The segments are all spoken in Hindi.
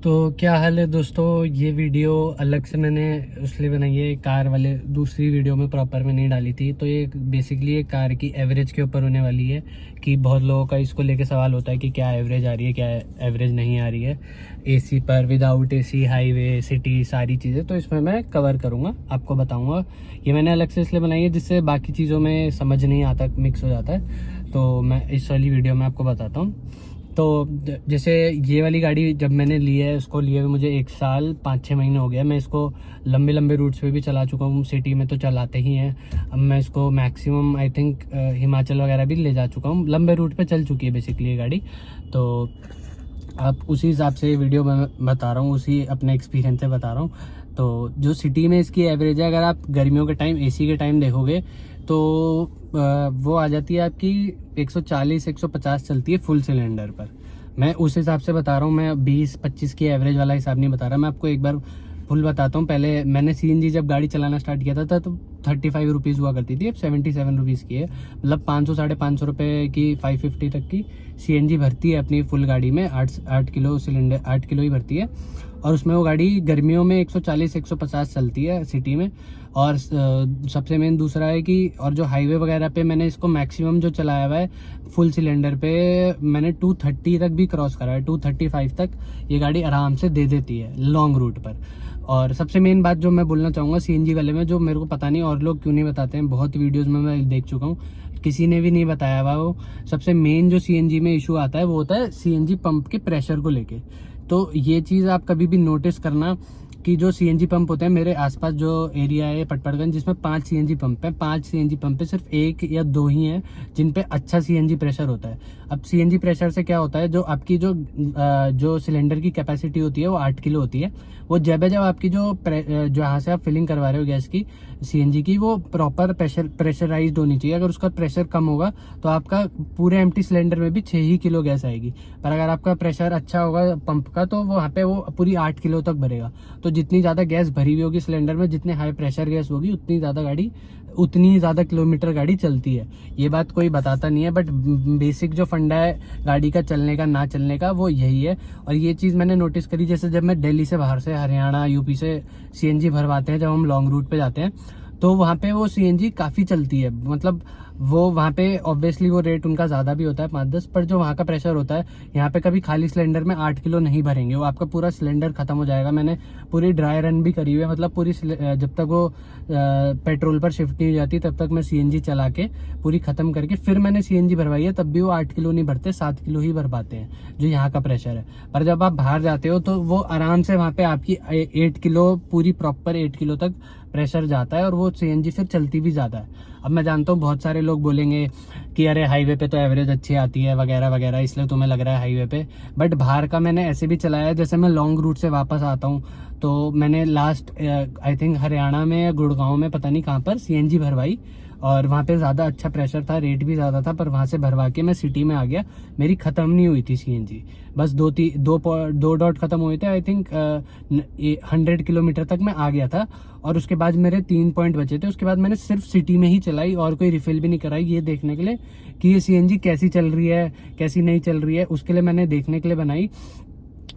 तो क्या हाल है दोस्तों। ये वीडियो अलग से मैंने इसलिए बनाई है, कार वाले दूसरी वीडियो में प्रॉपर में नहीं डाली थी। तो ये बेसिकली एक कार की एवरेज के ऊपर होने वाली है कि बहुत लोगों का इसको लेके सवाल होता है कि क्या एवरेज आ रही है, क्या एवरेज नहीं आ रही है एसी पर, विदाउट एसी, हाईवे, सिटी, सारी चीज़ें। तो इसमें मैं कवर करूँगा, आपको बताऊँगा। ये मैंने अलग से इसलिए बनाई है जिससे बाकी चीज़ों में समझ नहीं आता, मिक्स हो जाता है। तो मैं इस वाली वीडियो में आपको बताता हूँ। तो जैसे ये वाली गाड़ी जब मैंने ली है, उसको लिए हुए मुझे 1 साल 5-6 महीने हो गया। मैं इसको लंबे लंबे रूट्स पे भी चला चुका हूँ, सिटी में तो चलाते ही हैं। अब मैं इसको मैक्सिमम आई थिंक हिमाचल वगैरह भी ले जा चुका हूँ, लंबे रूट पे चल चुकी है बेसिकली ये गाड़ी। तो आप उसी हिसाब से वीडियो में बता रहा हूँ, उसी अपने एक्सपीरियंस से बता रहा हूँ। तो जो सिटी में इसकी एवरेज है, अगर आप गर्मियों के टाइम एसी के टाइम देखोगे तो वो आ जाती है आपकी 140-150 चलती है फुल सिलेंडर पर। मैं उस हिसाब से बता रहा हूँ, मैं 20-25 की एवरेज वाला हिसाब नहीं बता रहा। मैं आपको एक बार फुल बताता हूँ। पहले मैंने सीएनजी जब गाड़ी चलाना स्टार्ट किया था तो 35 रुपीज़ हुआ करती थी, अब 77 रुपीज़ की है। मतलब 500-550 रुपये की 550 तक की सीएनजी भरती है अपनी फुल गाड़ी में। 8 किलो सिलेंडर, 8 किलो ही भरती है। और उसमें वो गाड़ी गर्मियों में 140-150 चलती है सिटी में। और सबसे मेन दूसरा है कि और जो हाईवे वगैरह पे मैंने इसको मैक्सिमम जो चलाया हुआ है फुल सिलेंडर पे, मैंने 230 तक भी क्रॉस करा है। 235 तक ये गाड़ी आराम से दे देती है लॉन्ग रूट पर। और सबसे मेन बात जो मैं बोलना चाहूँगा सीएनजी वाले में, जो मेरे को पता नहीं और लोग क्यों नहीं बताते हैं, बहुत वीडियोज़ में मैं देख चुका हूँ, किसी ने भी नहीं बताया हुआ। वो सबसे मेन जो सीएनजी में इशू आता है वो होता है सीएनजी पंप के प्रेशर को लेके। तो ये चीज़ आप कभी भी नोटिस करना कि जो सीएनजी पंप होते हैं, मेरे आसपास जो एरिया है पटपड़गंज, जिसमें 5 सीएनजी पंप है, 5 सीएनजी पंप पे सिर्फ 1 या 2 ही हैं जिन पे अच्छा सीएनजी प्रेशर होता है। अब सीएनजी प्रेशर से क्या होता है, जो आपकी जो सिलेंडर की कैपेसिटी होती है वो 8 किलो होती है। वो जब आपकी जो जहाँ से आप फिलिंग करवा रहे हो गैस की, सीएनजी की, वो प्रॉपर प्रेशराइज्ड होनी चाहिए। अगर उसका प्रेशर कम होगा तो आपका पूरे एम्प्टी सिलेंडर में भी 6 ही किलो गैस आएगी। पर अगर आपका प्रेशर अच्छा होगा पंप का तो वहाँ पे वो पूरी 8 किलो तक भरेगा। तो जितनी ज़्यादा गैस भरी हुई होगी सिलेंडर में, जितने हाई प्रेशर गैस होगी, उतनी ज़्यादा किलोमीटर गाड़ी चलती है। ये बात कोई बताता नहीं है, बट बेसिक जो फंडा है गाड़ी का चलने का ना चलने का वो यही है। और ये चीज़ मैंने नोटिस करी, जैसे जब मैं दिल्ली से बाहर से, हरियाणा, यूपी से सीएनजी भरवाते हैं, जब हम लॉन्ग रूट पे जाते हैं तो वहाँ पे वो सीएनजी काफ़ी चलती है। मतलब वो वहाँ पे ऑब्वियसली वो रेट उनका ज़्यादा भी होता है 5-10, पर जो वहाँ का प्रेशर होता है, यहाँ पे कभी खाली सिलेंडर में 8 किलो नहीं भरेंगे, वो आपका पूरा सिलेंडर खत्म हो जाएगा। मैंने पूरी ड्राई रन भी करी हुई है, मतलब पूरी जब तक वो पेट्रोल पर शिफ्ट नहीं हो जाती तब तक मैं सीएनजी चला के पूरी खत्म करके फिर मैंने सीएनजी भरवाई है। तब भी वो 8 किलो नहीं भरते, 7 किलो ही भर पाते हैं जो यहाँ का प्रेशर है। पर जब आप बाहर जाते हो तो वो आराम से वहाँ पे आपकी 8 किलो, पूरी प्रॉपर 8 किलो तक प्रेशर जाता है, और वो सीएनजी फिर चलती भी ज़्यादा है। अब मैं जानता हूँ बहुत सारे लोग बोलेंगे कि अरे हाईवे पे तो एवरेज अच्छी आती है वगैरह वगैरह, इसलिए तुम्हें लग रहा है हाईवे पे। बट बाहर का मैंने ऐसे भी चलाया है, जैसे मैं लॉन्ग रूट से वापस आता हूँ तो मैंने लास्ट आई थिंक हरियाणा में या गुड़गांव में, पता नहीं कहाँ पर, सीएनजी भरवाई। और वहाँ पे ज़्यादा अच्छा प्रेशर था, रेट भी ज़्यादा था, पर वहाँ से भरवा के मैं सिटी में आ गया। मेरी ख़त्म नहीं हुई थी सीएनजी, बस दो डॉट ख़त्म हुए थे आई थिंक। 100 किलोमीटर तक मैं आ गया था, और उसके बाद मेरे 3 पॉइंट बचे थे। उसके बाद मैंने सिर्फ सिटी में ही चलाई और कोई रिफिल भी नहीं कराई, ये देखने के लिए कि ये सीएनजी कैसी चल रही है, कैसी नहीं चल रही है। उसके लिए मैंने देखने के लिए बनाई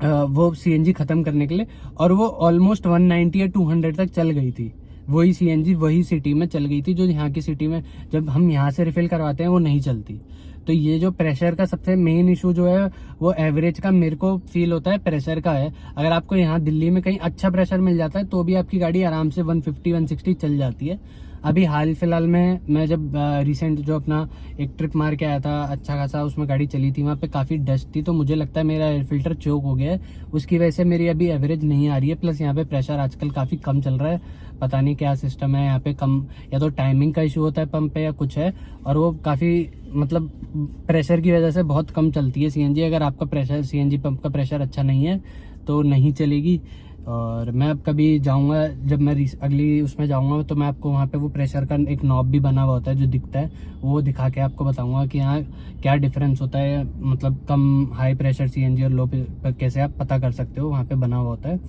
वो सीएनजी ख़त्म करने के लिए। और वो ऑलमोस्ट 190 या 200 तक चल गई थी। वही सीएनजी वही सिटी में चल गई थी, जो यहाँ की सिटी में जब हम यहाँ से रिफिल करवाते हैं वो नहीं चलती। तो ये जो प्रेशर का सबसे मेन इशू जो है वो एवरेज का मेरे को फील होता है प्रेशर का है। अगर आपको यहाँ दिल्ली में कहीं अच्छा प्रेशर मिल जाता है तो भी आपकी गाड़ी आराम से 150-160 चल जाती है। अभी हाल फिलहाल में मैं जब रिसेंट जो अपना एक ट्रिप मार के आया था अच्छा खासा, उसमें गाड़ी चली थी, वहाँ पे काफ़ी डस्ट थी, तो मुझे लगता है मेरा एयर फिल्टर चोक हो गया है। उसकी वजह से मेरी अभी एवरेज नहीं आ रही है। प्लस यहाँ पे प्रेशर आजकल काफ़ी कम चल रहा है, पता नहीं क्या सिस्टम है यहाँ पे। कम या तो टाइमिंग का इशू होता है पंप पे या कुछ है, और वो काफ़ी मतलब प्रेशर की वजह से बहुत कम चलती है सीएनजी। अगर आपका प्रेशर, सीएनजी पंप का प्रेशर अच्छा नहीं है तो नहीं चलेगी। और मैं अब कभी जाऊंगा, जब मैं अगली उसमें जाऊंगा तो मैं आपको वहाँ पे वो प्रेशर का एक नॉब भी बना हुआ होता है जो दिखता है, वो दिखा के आपको बताऊंगा कि यहाँ क्या डिफरेंस होता है। मतलब कम हाई प्रेशर सीएनजी और लो पे कैसे आप पता कर सकते हो, वहाँ पे बना हुआ होता है।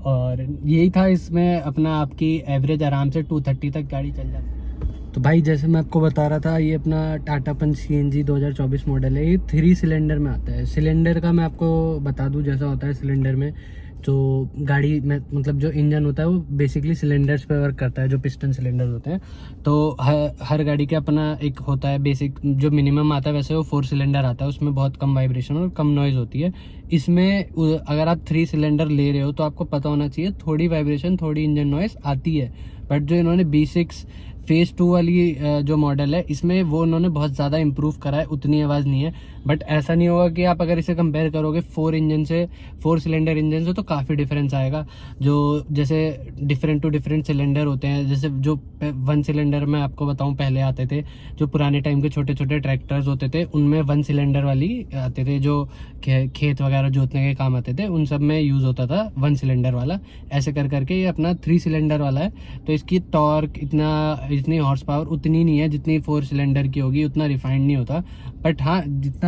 और यही था इसमें अपना, आपकी एवरेज आराम से 230 तक गाड़ी चल जाती है। तो भाई जैसे मैं आपको बता रहा था, ये अपना टाटा पंच CNG 2024 मॉडल है। ये 3 सिलेंडर में आता है। सिलेंडर का मैं आपको बता दूं जैसा होता है सिलेंडर में, जो गाड़ी में मतलब जो इंजन होता है वो बेसिकली सिलेंडर्स पे वर्क करता है, जो पिस्टन सिलेंडर होते हैं। तो हर गाड़ी का अपना एक होता है बेसिक, जो मिनिमम आता है वैसे वो 4 सिलेंडर आता है। उसमें बहुत कम वाइब्रेशन और कम नॉइज़ होती है। इसमें अगर आप 3 सिलेंडर ले रहे हो तो आपको पता होना चाहिए थोड़ी वाइब्रेशन, थोड़ी इंजन नॉइज़ आती है। बट जो इन्होंने B6 फेज़ 2 वाली जो मॉडल है, इसमें वो उन्होंने बहुत ज़्यादा इंप्रूव करा है, उतनी आवाज़ नहीं है। बट ऐसा नहीं होगा कि आप अगर इसे कंपेयर करोगे 4 सिलेंडर इंजन से, तो काफ़ी डिफरेंस आएगा। जो जैसे डिफरेंट टू डिफरेंट सिलेंडर होते हैं, जैसे जो 1 सिलेंडर में आपको बताऊं पहले आते थे, जो पुराने टाइम के छोटे छोटे ट्रैक्टर्स होते थे उनमें 1 सिलेंडर वाली आते थे, जो खेत वगैरह जोतने के काम आते थे, उन सब में यूज़ होता था 1 सिलेंडर वाला। ऐसे कर करके ये अपना 3 सिलेंडर वाला है। तो इसकी टॉर्क इतनी हॉर्स पावर उतनी नहीं है जितनी 4 सिलेंडर की होगी, उतना रिफाइंड नहीं होता। बट हाँ, जितना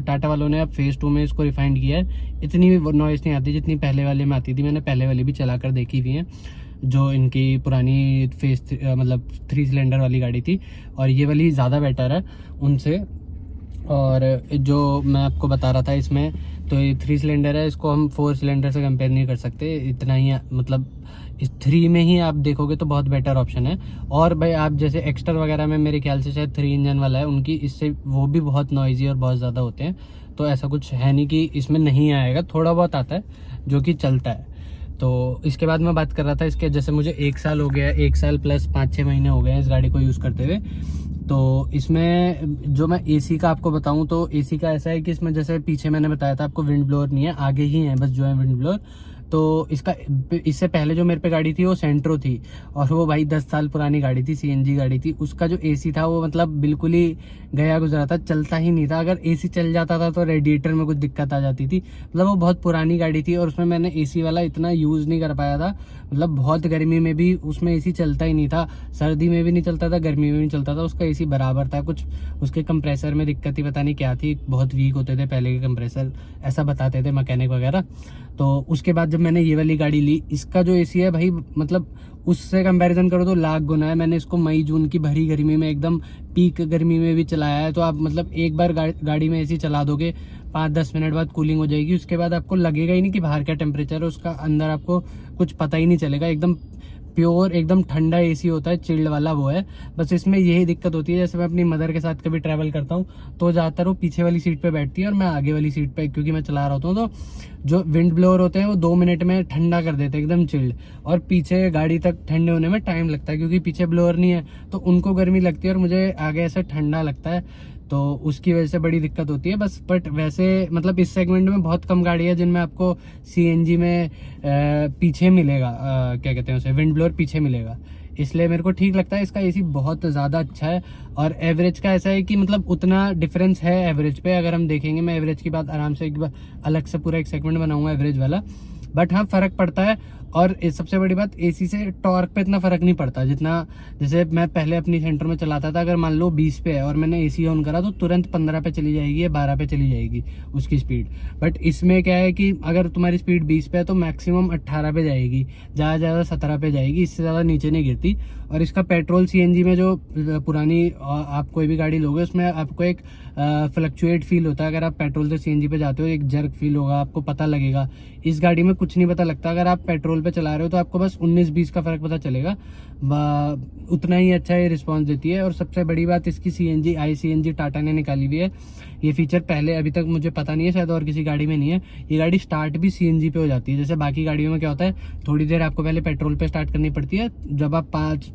टाटा वालों ने अब फेज़ 2 में इसको रिफाइंड किया है, इतनी नॉइज़ नहीं आती जितनी पहले वाले में आती थी। मैंने पहले वाली भी चला कर देखी हुई है, जो इनकी पुरानी मतलब 3 सिलेंडर वाली गाड़ी थी, और ये वाली ज़्यादा बेटर है उनसे। और जो मैं आपको बता रहा था इसमें, तो ये 3 सिलेंडर है, इसको हम 4 सिलेंडर से कंपेयर नहीं कर सकते। इतना ही मतलब इस 3 में ही आप देखोगे तो बहुत बेटर ऑप्शन है। और भाई आप जैसे एक्स्टर वगैरह में मेरे ख्याल से शायद 3 इंजन वाला है उनकी, इससे वो भी बहुत नॉइजी और बहुत ज़्यादा होते हैं। तो ऐसा कुछ है नहीं कि इसमें नहीं आएगा, थोड़ा बहुत आता है जो कि चलता है। तो इसके बाद मैं बात कर रहा था इसके, जैसे मुझे 1 साल हो गया, 1 साल प्लस 5-6 महीने हो गए हैं इस गाड़ी को यूज़ करते हुए। तो इसमें जो मैं AC का आपको बताऊं, तो AC का ऐसा है कि इसमें जैसे पीछे मैंने बताया था आपको विंड ब्लोअर नहीं है, आगे ही है बस जो है विंड ब्लोअर। तो इससे पहले जो मेरे पे गाड़ी थी वो सेंट्रो थी, और वो भाई 10 साल पुरानी गाड़ी थी, CNG गाड़ी थी। उसका जो AC था वो मतलब बिल्कुल ही गया गुजरा था, चलता ही नहीं था। अगर AC चल जाता था तो रेडिएटर में कुछ दिक्कत आ जाती थी। मतलब वो बहुत पुरानी गाड़ी थी और उसमें मैंने AC वाला इतना यूज़ नहीं कर पाया था। मतलब बहुत गर्मी में भी उसमें AC चलता ही नहीं था, सर्दी में भी नहीं चलता था, गर्मी में भी नहीं चलता था, उसका AC बराबर था। कुछ उसके कंप्रेसर में दिक्कत ही पता नहीं क्या थी, बहुत वीक होते थे पहले के कंप्रेसर, ऐसा बताते थे मैकेनिक वगैरह। तो उसके बाद जब मैंने ये वाली गाड़ी ली, इसका जो AC है भाई, मतलब उससे कंपैरिजन करो तो लाख गुना है। मैंने इसको मई जून की भरी गर्मी में, एकदम पीक गर्मी में भी चलाया है। तो आप मतलब एक बार गाड़ी में AC चला दोगे, 5-10 मिनट बाद कूलिंग हो जाएगी, उसके बाद आपको लगेगा ही नहीं कि बाहर क्या टेम्परेचर है, उसका अंदर आपको कुछ पता ही नहीं चलेगा। एकदम प्योर, एकदम ठंडा AC होता है, चिल्ड वाला वो है। बस इसमें यही दिक्कत होती है, जैसे मैं अपनी मदर के साथ कभी ट्रैवल करता हूँ तो ज़्यादातर वो पीछे वाली सीट पे बैठती है और मैं आगे वाली सीट पे, क्योंकि मैं चला रहा होता हूँ। तो जो विंड ब्लोअर होते हैं वो 2 मिनट में ठंडा कर देते हैं, एकदम चिल्ड। और पीछे गाड़ी तक ठंडे होने में टाइम लगता है, क्योंकि पीछे ब्लोअर नहीं है, तो उनको गर्मी लगती है और मुझे आगे ऐसे ठंडा लगता है। तो उसकी वजह से बड़ी दिक्कत होती है बस। बट वैसे मतलब इस सेगमेंट में बहुत कम गाड़ी है जिनमें आपको CNG में पीछे मिलेगा, क्या कहते हैं उसे, विंड ब्लोअर पीछे मिलेगा। इसलिए मेरे को ठीक लगता है। इसका AC बहुत ज़्यादा अच्छा है। और एवरेज का ऐसा है कि मतलब उतना डिफरेंस है एवरेज पे, अगर हम देखेंगे। मैं एवरेज की बात आराम से एक बार अलग से पूरा एक सेगमेंट बनाऊंगा एवरेज वाला। बट हाँ, फ़र्क पड़ता है। और सबसे बड़ी बात, AC से टॉर्क पे इतना फ़र्क नहीं पड़ता जितना, जैसे मैं पहले अपनी सेंटर में चलाता था, अगर मान लो 20 पे है और मैंने AC ऑन करा तो तुरंत 15 पे चली जाएगी या 12 पे चली जाएगी उसकी स्पीड। बट इसमें क्या है कि अगर तुम्हारी स्पीड 20 पे है तो मैक्सिमम 18 पे जाएगी, ज़्यादा 17 पे जाएगी, इससे ज़्यादा नीचे नहीं गिरती। और इसका पेट्रोल CNG में जो पुरानी आप कोई भी गाड़ी लोगे उसमें आपको एक फ्लक्चुएट फील होता है। अगर आप पेट्रोल से CNG पे जाते हो एक जर्क फील होगा, आपको पता लगेगा। इस गाड़ी में कुछ नहीं पता लगता। अगर आप पेट्रोल पे चला रहे हो तो आपको बस 19-20 का फर्क पता चलेगा, उतना ही अच्छा ये रिस्पांस देती है। और सबसे बड़ी बात, इसकी CNG iCNG टाटा ने निकाली हुई है। ये फीचर पहले अभी तक मुझे पता नहीं है, शायद और किसी गाड़ी में नहीं है। ये गाड़ी स्टार्ट भी CNG पे हो जाती है। जैसे बाकी गाड़ियों में क्या होता है, थोड़ी देर आपको पहले पेट्रोल पे स्टार्ट करनी पड़ती है, जब आप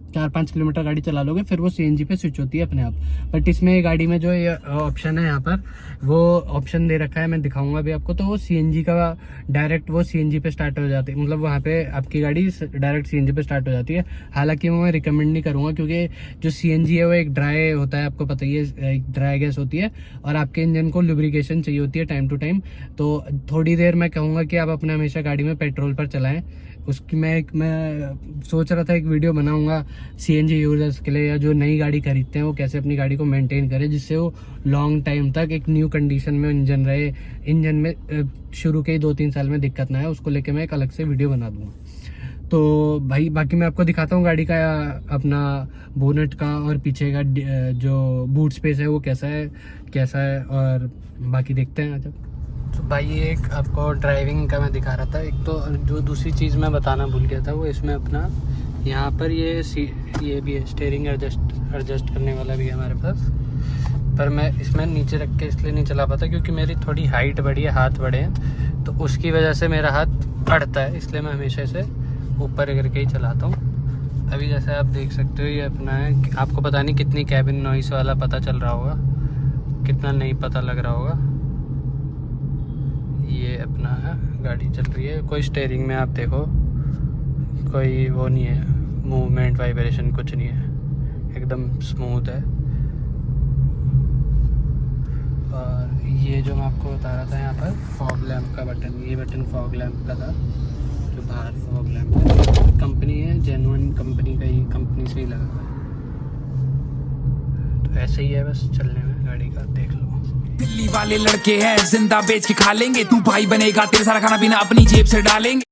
4-5 किलोमीटर गाड़ी चला लोगे फिर वो CNG पे स्विच होती है अपने आप। बट इसमें गाड़ी में जो ये ऑप्शन है, यहाँ पर वो ऑप्शन दे रखा है, मैं दिखाऊंगा भी आपको। तो वो CNG का डायरेक्ट वो CNG पे स्टार्ट हो जाती है, मतलब वहाँ पे आपकी गाड़ी डायरेक्ट CNG पे स्टार्ट हो जाती है। हालांकि मैं रिकमेंड नहीं करूँगा, क्योंकि जो CNG है वो एक ड्राई होता है, आपको पता ही है, एक ड्राई गैस होती है और आपके इंजन को लुब्रिकेशन चाहिए होती है टाइम टू टाइम। तो थोड़ी देर मैं कहूँगा कि आप अपने हमेशा गाड़ी में पेट्रोल पर चलाएं। उसकी मैं सोच रहा था एक वीडियो बनाऊंगा CNG यूजर्स के लिए, या जो नई गाड़ी खरीदते हैं वो कैसे अपनी गाड़ी को मेंटेन करें जिससे वो लॉन्ग टाइम तक एक न्यू कंडीशन में इंजन रहे, इंजन में शुरू के ही 2-3 साल में दिक्कत ना है। उसको लेके मैं एक अलग से वीडियो बना दूंगा। तो भाई बाकी मैं आपको दिखाता हूँ गाड़ी का अपना बोनेट का और पीछे का जो बूट स्पेस है वो कैसा है और बाकी देखते हैं जब। तो भाई ये एक आपको ड्राइविंग का मैं दिखा रहा था। एक तो जो दूसरी चीज़ मैं बताना भूल गया था वो इसमें अपना यहाँ पर ये भी है, स्टीयरिंग एडजस्ट करने वाला भी है हमारे पास। पर मैं इसमें नीचे रख के इसलिए नहीं चला पाता क्योंकि मेरी थोड़ी हाइट बड़ी है, हाथ बड़े हैं, तो उसकी वजह से मेरा हाथ अड़ता है, इसलिए मैं हमेशा इसे ऊपर करके ही चलाता हूँ। अभी जैसे आप देख सकते हो ये अपना है, आपको पता नहीं कितनी कैबिन नॉइस वाला पता चल रहा होगा, कितना नहीं पता लग रहा होगा। ये अपना है गाड़ी चल रही है, कोई स्टीयरिंग में आप देखो कोई वो नहीं है, मूवमेंट वाइब्रेशन कुछ नहीं है, एकदम स्मूथ है। और ये जो मैं आपको बता रहा था यहाँ पर फॉग लैम्प का बटन, ये बटन फॉग लैम्प का था जो बाहर फॉग लैम्प है, कंपनी है जेन्युइन कंपनी का, ही कंपनी से ही लगा हुआ है। तो ऐसे ही है बस चलने में गाड़ी का, देख लो। दिल्ली वाले लड़के हैं जिंदा बेच के खा लेंगे, तू भाई बनेगा तेरे सारा खाना पीना अपनी जेब से डालेंगे।